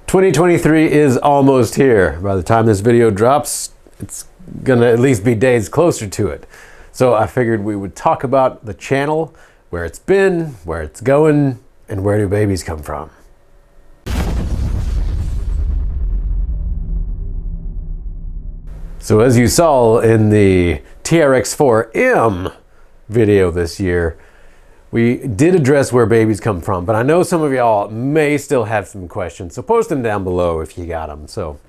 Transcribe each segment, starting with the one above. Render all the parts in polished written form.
2023 is almost here. By the time this video drops, it's gonna at least be days closer to it. So I figured we would talk about the channel, where it's been, where it's going, and where do babies come from. So as you saw in the TRX4M video this year, we did address where babies come from, but I know some of y'all may still have some questions, so post them down below if you got them. So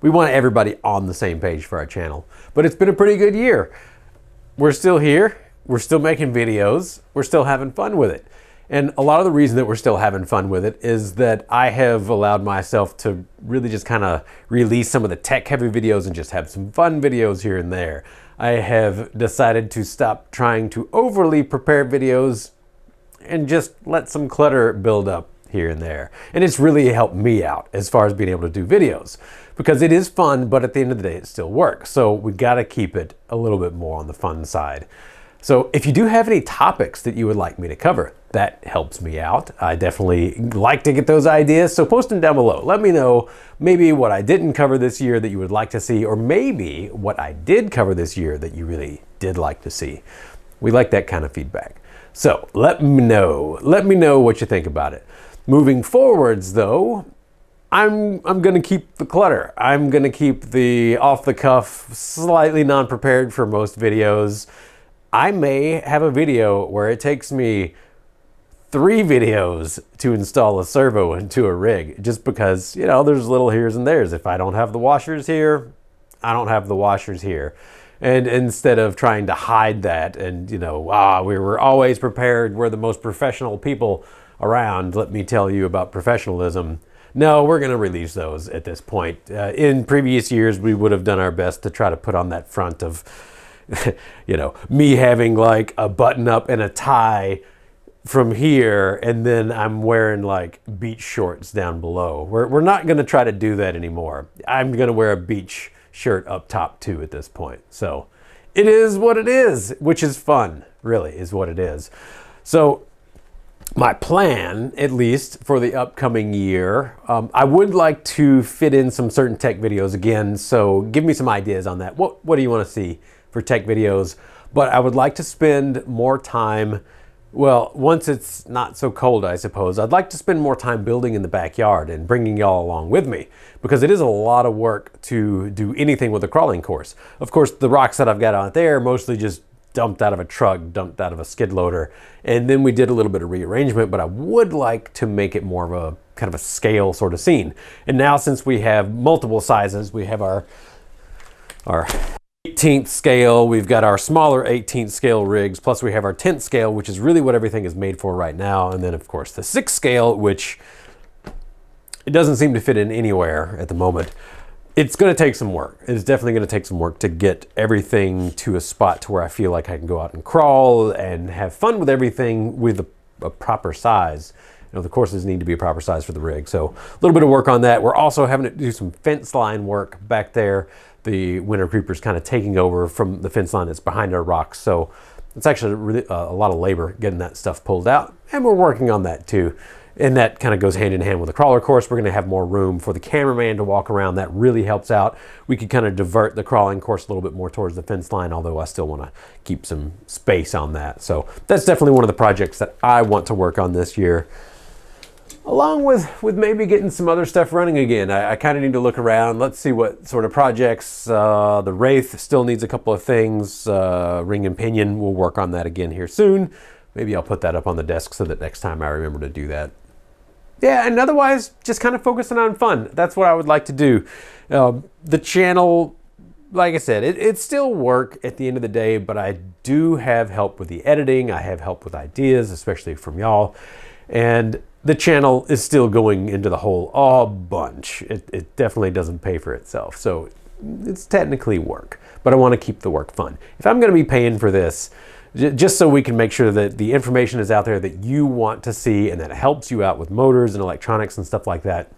we want everybody on the same page for our channel. But it's been a pretty good year. We're still here, we're still making videos, we're still having fun with it. And a lot of the reason that we're still having fun with it is that I have allowed myself to really just kind of release some of the tech-heavy videos and just have some fun videos here and there. I have decided to stop trying to overly prepare videos and just let some clutter build up here and there. And it's really helped me out as far as being able to do videos, because it is fun, but at the end of the day, it still works. So we got to keep it a little bit more on the fun side. So if you do have any topics that you would like me to cover, that helps me out. I definitely like to get those ideas, so post them down below. Let me know maybe what I didn't cover this year that you would like to see, or maybe what I did cover this year that you really did like to see. We like that kind of feedback. So let me know what you think about it. Moving forwards though, I'm gonna keep the clutter. I'm gonna keep the off the cuff, slightly non-prepared for most videos. I may have a video where it takes me 3 videos to install a servo into a rig, just because, you know, there's little heres and theres. If I don't have the washers here, I don't have the washers here. And instead of trying to hide that and, you know, we were always prepared, we're the most professional people around, let me tell you about professionalism. No, we're gonna release those at this point. In previous years, we would have done our best to try to put on that front of, you know, me having like a button up and a tie from here, and then I'm wearing like beach shorts down below. We're not gonna try to do that anymore. I'm gonna wear a beach shirt up top too at this point. So it is what it is, which is fun, really, is what it is. So my plan, at least for the upcoming year, I would like to fit in some certain tech videos again, so give me some ideas on that. What do you want to see for tech videos? But I would like to spend more time, well, once it's not so cold, I suppose, I'd like to spend more time building in the backyard and bringing y'all along with me, because it is a lot of work to do anything with a crawling course. Of course, the rocks that I've got out there are mostly just dumped out of a truck, dumped out of a skid loader, and then we did a little bit of rearrangement, but I would like to make it more of a kind of a scale sort of scene. And now, since we have multiple sizes, we have our 18th scale, we've got our smaller 18th scale rigs, plus we have our 10th scale, which is really what everything is made for right now, and then of course the 6th scale, which it doesn't seem to fit in anywhere at the moment. It's going to take some work. It's definitely going to take some work to get everything to a spot to where I feel like I can go out and crawl and have fun with everything with a proper size. You know, the courses need to be a proper size for the rig. So a little bit of work on that. We're also having to do some fence line work back there. The winter creeper's kind of taking over from the fence line that's behind our rocks. So it's actually really a lot of labor getting that stuff pulled out. And we're working on that too. And that kind of goes hand in hand with the crawler course. We're going to have more room for the cameraman to walk around. That really helps out. We could kind of divert the crawling course a little bit more towards the fence line, although I still want to keep some space on that. So that's definitely one of the projects that I want to work on this year, along with maybe getting some other stuff running again. I kind of need to look around. Let's see what sort of projects. The Wraith still needs a couple of things. Ring and Pinion, we'll work on that again here soon. Maybe I'll put that up on the desk so that next time I remember to do that. Yeah, and otherwise, just kind of focusing on fun. That's what I would like to do. The channel, like I said, it's still work at the end of the day, but I do have help with the editing. I have help with ideas, especially from y'all. And the channel is still going into the hole a bunch. It definitely doesn't pay for itself. So it's technically work, but I want to keep the work fun. If I'm going to be paying for this, just so we can make sure that the information is out there that you want to see and that it helps you out with motors and electronics and stuff like that.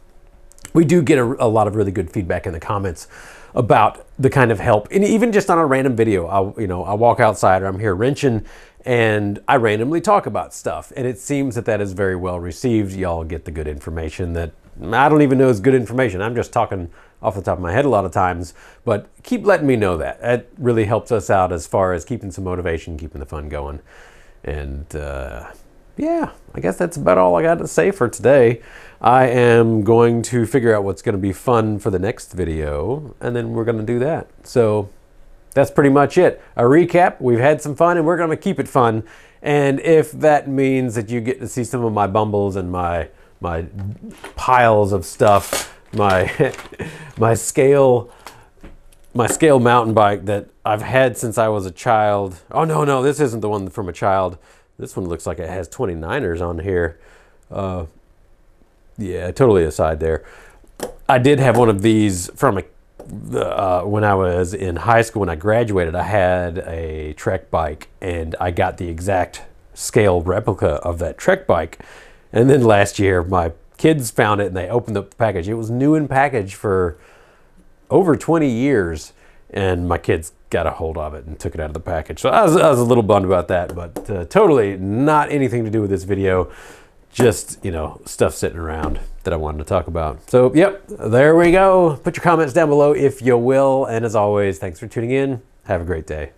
We do get a lot of really good feedback in the comments about the kind of help, and even just on a random video. I walk outside, or I'm here wrenching, and I randomly talk about stuff, and it seems that is very well received. Y'all get the good information that I don't even know it's good information. I'm just talking off the top of my head a lot of times, but keep letting me know that. That really helps us out as far as keeping some motivation, keeping the fun going. And yeah, I guess that's about all I got to say for today. I am going to figure out what's going to be fun for the next video, and then we're going to do that. So that's pretty much it. A recap, we've had some fun and we're going to keep it fun. And if that means that you get to see some of my bumbles and my piles of stuff, my scale mountain bike that I've had since I was a child. Oh no, this isn't the one from a child. This one looks like it has 29ers on here. Yeah, totally aside there. I did have one of these from when I was in high school. When I graduated, I had a Trek bike, and I got the exact scale replica of that Trek bike. And then last year, my kids found it, and they opened up the package. It was new in package for over 20 years, and my kids got a hold of it and took it out of the package. So I was a little bummed about that, but totally not anything to do with this video. Just, you know, stuff sitting around that I wanted to talk about. So, yep, there we go. Put your comments down below if you will. And as always, thanks for tuning in. Have a great day.